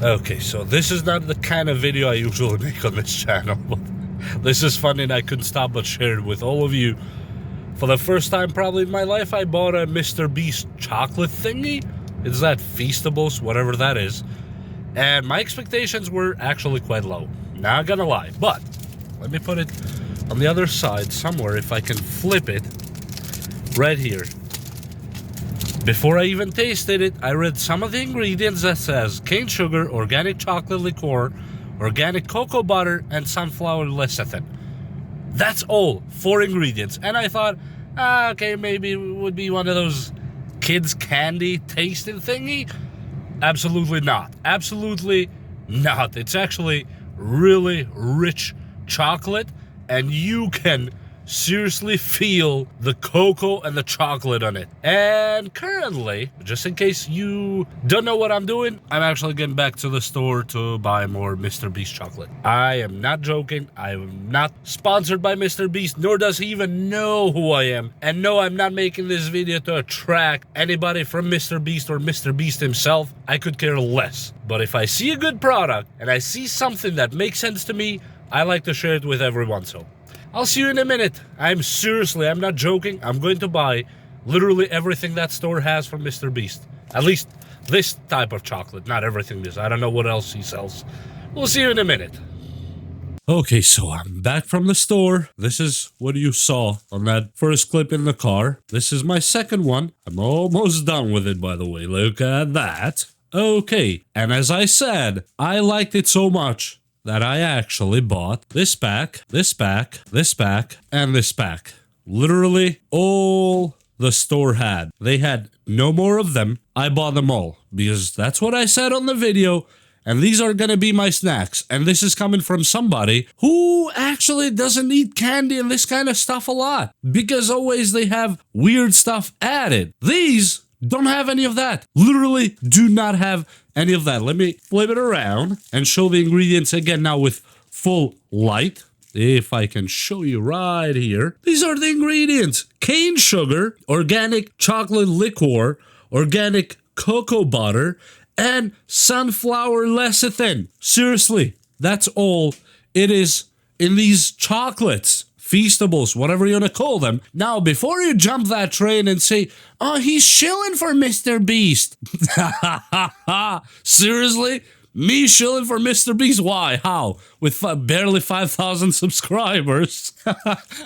Okay, so this is not the kind of video I usually make on this channel, but this is funny and I couldn't stop but share it with all of you. For the first time probably in my life, I bought a MrBeast chocolate thingy. It's that Feastables, whatever that is. And my expectations were actually quite low. Not gonna lie, but let me put it on the other side somewhere if I can flip it. Right here. Before I even tasted it, I read some of the ingredients that says cane sugar, organic chocolate liqueur, organic cocoa butter, and sunflower lecithin. That's all, 4 ingredients. And I thought, okay, maybe it would be one of those kids' candy tasting thingy. Absolutely not. Absolutely not. It's actually really rich chocolate, and you can seriously feel the cocoa and the chocolate on it. And currently, just in case you don't know what I'm doing, I'm actually getting back to the store to buy more MrBeast chocolate. I am not joking. I am not sponsored by MrBeast, nor does he even know who I am. And no, I'm not making this video to attract anybody from MrBeast or MrBeast himself. I could care less. But if I see a good product and I see something that makes sense to me, I like to share it with everyone. So I'll see you in a minute. I'm not joking. I'm going to buy literally everything that store has from MrBeast. At least this type of chocolate, not everything is. I don't know what else he sells. We'll see you in a minute. Okay, so I'm back from the store. This is what you saw on that first clip in the car. This is my second one. I'm almost done with it, by the way. Look at that. Okay, and as I said, I liked it so much that I actually bought this pack, this pack, this pack, and this pack. Literally all the store had. They had no more of them. I bought them all because that's what I said on the video. And these are gonna be my snacks. And this is coming from somebody who actually doesn't eat candy and this kind of stuff a lot. Because always they have weird stuff added. These don't have any of that. Literally do not have any of that. Let me flip it around and show the ingredients again now with full light. If I can show you right here. These are the ingredients. Cane sugar, organic chocolate liqueur, organic cocoa butter, and sunflower lecithin. Seriously, that's all it is in these chocolates. Feastables, whatever you want to call them. Now, before you jump that train and say, oh, he's shilling for MrBeast. Seriously? Me shilling for MrBeast? Why? How? With barely 5,000 subscribers.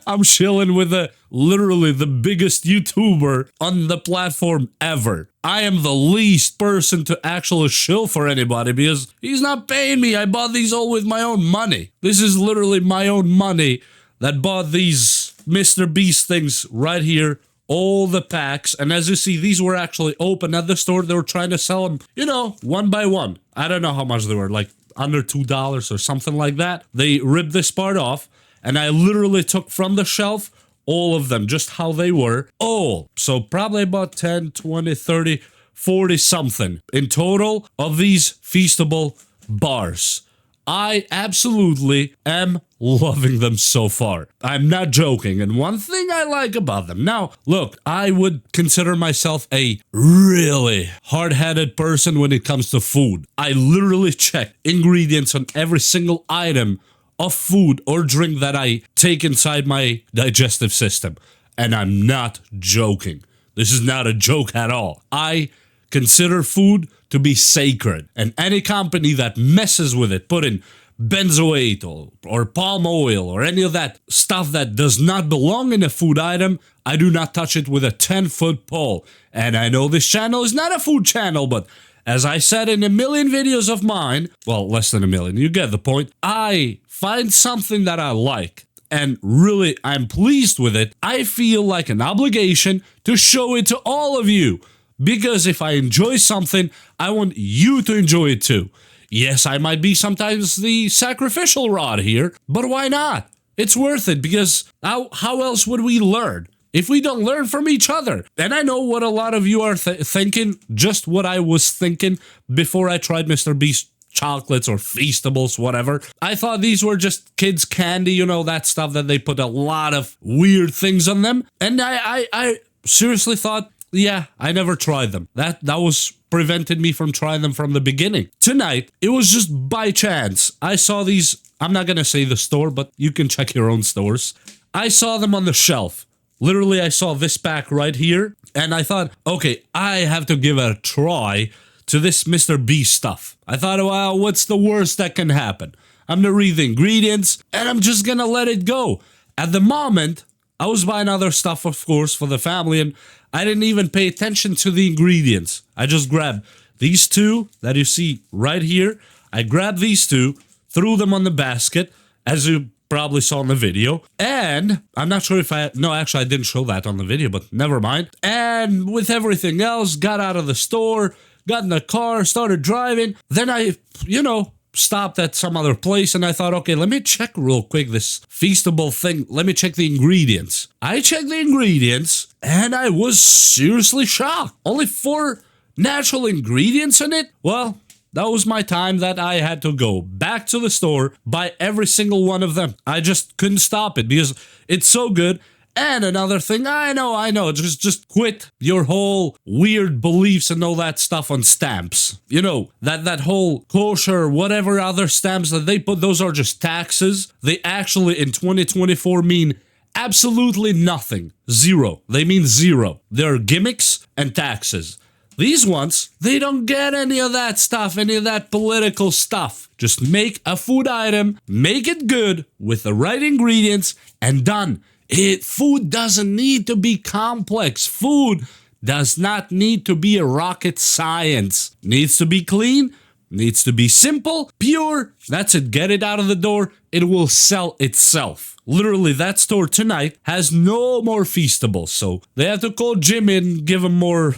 I'm shilling with literally the biggest YouTuber on the platform ever. I am the least person to actually shill for anybody because he's not paying me. I bought these all with my own money. This is literally my own money that bought these MrBeast things right here, all the packs. And as you see, these were actually open at the store. They were trying to sell them, you know, one by one. I don't know how much they were, like under $2 or something like that. They ripped this part off, and I literally took from the shelf all of them, just how they were. All. So probably about 10, 20, 30, 40 something in total of these Feastable bars. I absolutely am loving them so far. I'm not joking. And one thing I like about them. Now, look, I would consider myself a really hard-headed person when it comes to food. I literally check ingredients on every single item of food or drink that I take inside my digestive system. And I'm not joking. This is not a joke at all. I consider food to be sacred, and any company that messes with it, put in benzoate or palm oil or any of that stuff that does not belong in a food item, I do not touch it with a 10-foot pole. And I know this channel is not a food channel, but as I said in a million videos of mine, well, less than a million, you get the point, I find something that I like and really I'm pleased with it, I feel like an obligation to show it to all of you. Because if I enjoy something, I want you to enjoy it too. Yes, I might be sometimes the sacrificial rod here, but why not? It's worth it because how else would we learn if we don't learn from each other? And I know what a lot of you are thinking, just what I was thinking before I tried MrBeast chocolates or Feastables, whatever. I thought these were just kids' candy, you know, that stuff that they put a lot of weird things on them. And I seriously thought yeah, I never tried them. That was prevented me from trying them from the beginning. Tonight, it was just by chance. I saw these, I'm not gonna say the store, but you can check your own stores. I saw them on the shelf. Literally, I saw this pack right here, and I thought, okay, I have to give it a try to this MrBeast stuff. I thought, well, what's the worst that can happen? I'm gonna read the ingredients, and I'm just gonna let it go. At the moment, I was buying other stuff, of course, for the family, and I didn't even pay attention to the ingredients. I just grabbed these two that you see right here. I grabbed these two, threw them on the basket, as you probably saw in the video, and I'm not sure if no, actually I didn't show that on the video, but never mind. And with everything else, got out of the store, got in the car, started driving. Then I, stopped at some other place, and I thought, okay, let me check real quick this Feastable thing. Let me check the ingredients. I checked the ingredients, and I was seriously shocked. Only 4 natural ingredients in it? Well, that was my time that I had to go back to the store, buy every single one of them. I just couldn't stop it because it's so good. And another thing, I know, just quit your whole weird beliefs and all that stuff on stamps. You know, that whole kosher, whatever other stamps that they put, those are just taxes. They actually, in 2024, mean absolutely nothing. Zero. They mean zero. They're gimmicks and taxes. These ones, they don't get any of that stuff, any of that political stuff. Just make a food item, make it good with the right ingredients, and done. Food doesn't need to be complex. Food does not need to be a rocket science. Needs to be clean, needs to be simple, pure. That's it. Get it out of the door. It will sell itself. Literally, that store tonight has no more Feastables, so they have to call Jim and give him more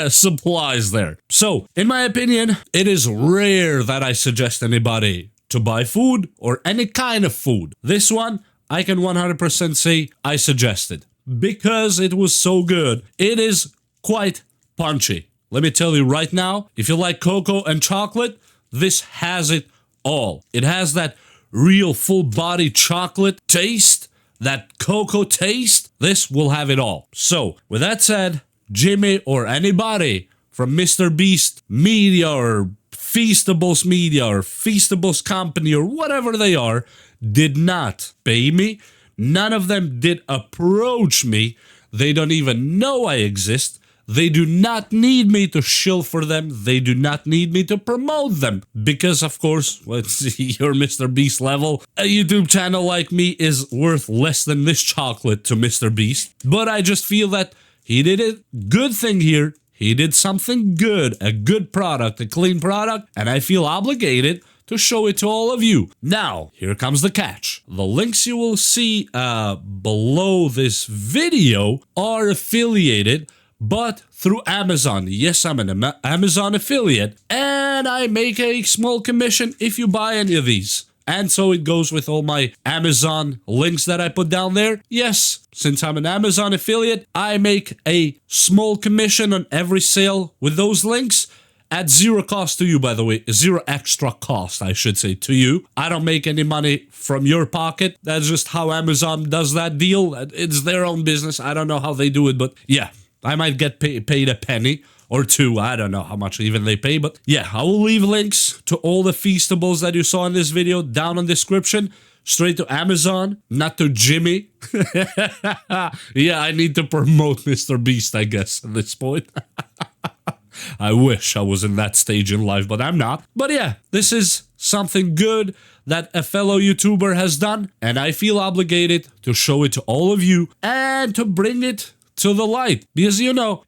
supplies there. So, in my opinion, it is rare that I suggest anybody to buy food or any kind of food. This one, I can 100% say I suggested because it was so good. It is quite punchy. Let me tell you right now, if you like cocoa and chocolate, this has it all. It has that real full-body chocolate taste, that cocoa taste. This will have it all. So, with that said, Jimmy or anybody from MrBeast Media or Feastables Media or Feastables Company or whatever they are, did not pay me. None of them did approach me. They don't even know I exist. They do not need me to shill for them. They do not need me to promote them. Because, of course, what's your MrBeast level? A YouTube channel like me is worth less than this chocolate to MrBeast. But I just feel that he did a good thing here. He did something good, a good product, a clean product, and I feel obligated to show it to all of you. Now, here comes the catch. The links you will see below this video are affiliated, but through Amazon. Yes, I'm an Amazon affiliate, and I make a small commission if you buy any of these. And so it goes with all my Amazon links that I put down there. Yes, since I'm an Amazon affiliate, I make a small commission on every sale with those links. At zero cost to you, by the way. Zero extra cost, I should say, to you. I don't make any money from your pocket. That's just how Amazon does that deal. It's their own business. I don't know how they do it, but yeah, I might get paid a penny or two. I don't know how much even they pay, but yeah, I will leave links to all the Feastables that you saw in this video down in the description. Straight to Amazon, not to Jimmy. Yeah, I need to promote MrBeast, I guess, at this point. I wish I was in that stage in life, but I'm not. But yeah, this is something good that a fellow YouTuber has done, and I feel obligated to show it to all of you and to bring it to the light. Because,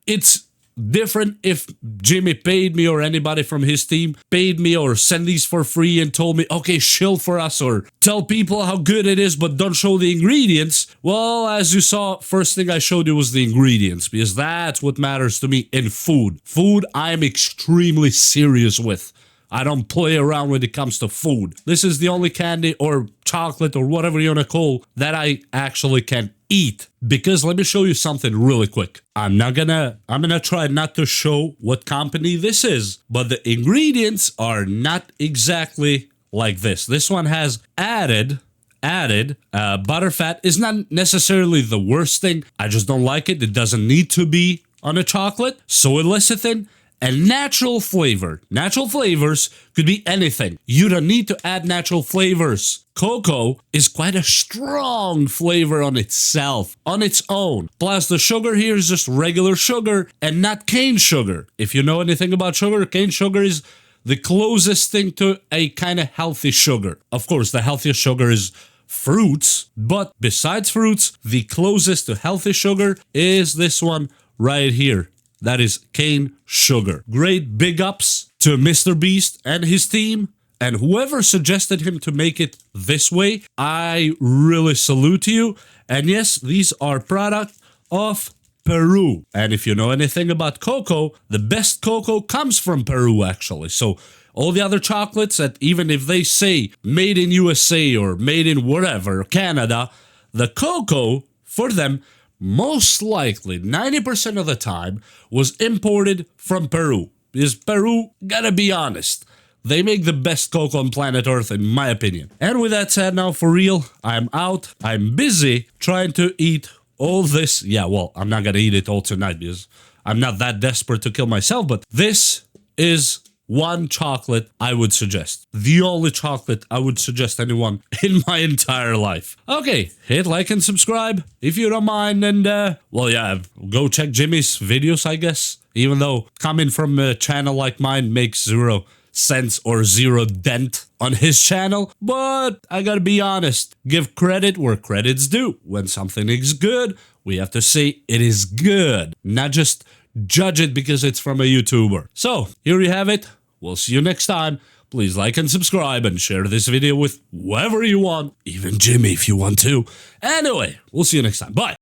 it's different if Jimmy paid me or anybody from his team paid me or sent these for free and told me, okay, shill for us or tell people how good it is, but don't show the ingredients. Well, as you saw, first thing I showed you was the ingredients because that's what matters to me in food. Food, I'm extremely serious with. I don't play around when it comes to food. This is the only candy or chocolate or whatever you want to call that I actually can eat. Because let me show you something really quick. I'm gonna try not to show what company this is, but the ingredients are not exactly like this. This one has added butterfat is not necessarily the worst thing. I just don't like it. It doesn't need to be. on a chocolate, soy lecithin, and natural flavor. Natural flavors could be anything. You don't need to add natural flavors. Cocoa is quite a strong flavor on itself, on its own. Plus the sugar here is just regular sugar and not cane sugar. If you know anything about sugar, cane sugar is the closest thing to a kind of healthy sugar. Of course, the healthiest sugar is fruits, but besides fruits, the closest to healthy sugar is this one right here. That is cane sugar. Great big ups to MrBeast and his team. And whoever suggested him to make it this way, I really salute you. And yes, these are product of Peru. And if you know anything about cocoa, the best cocoa comes from Peru, actually. So all the other chocolates, that even if they say made in USA or made in wherever, Canada, the cocoa for them, most likely 90% of the time, was imported from Peru. Because Peru, gotta be honest, they make the best cocoa on planet Earth, in my opinion. And with that said, now for real, I'm out. I'm busy trying to eat all this. Yeah, well, I'm not gonna eat it all tonight because I'm not that desperate to kill myself, but this is one chocolate I would suggest. The only chocolate I would suggest anyone in my entire life. Okay, hit like and subscribe if you don't mind, and well, yeah, go check Jimmy's videos, I guess. Even though coming from a channel like mine makes 0 cents or 0 dent on his channel, but I gotta be honest, give credit where credit's due. When something is good, we have to say it is good, not just judge it because it's from a YouTuber. So, here you have it. We'll see you next time. Please like and subscribe and share this video with whoever you want, even Jimmy if you want to. Anyway, we'll see you next time. Bye.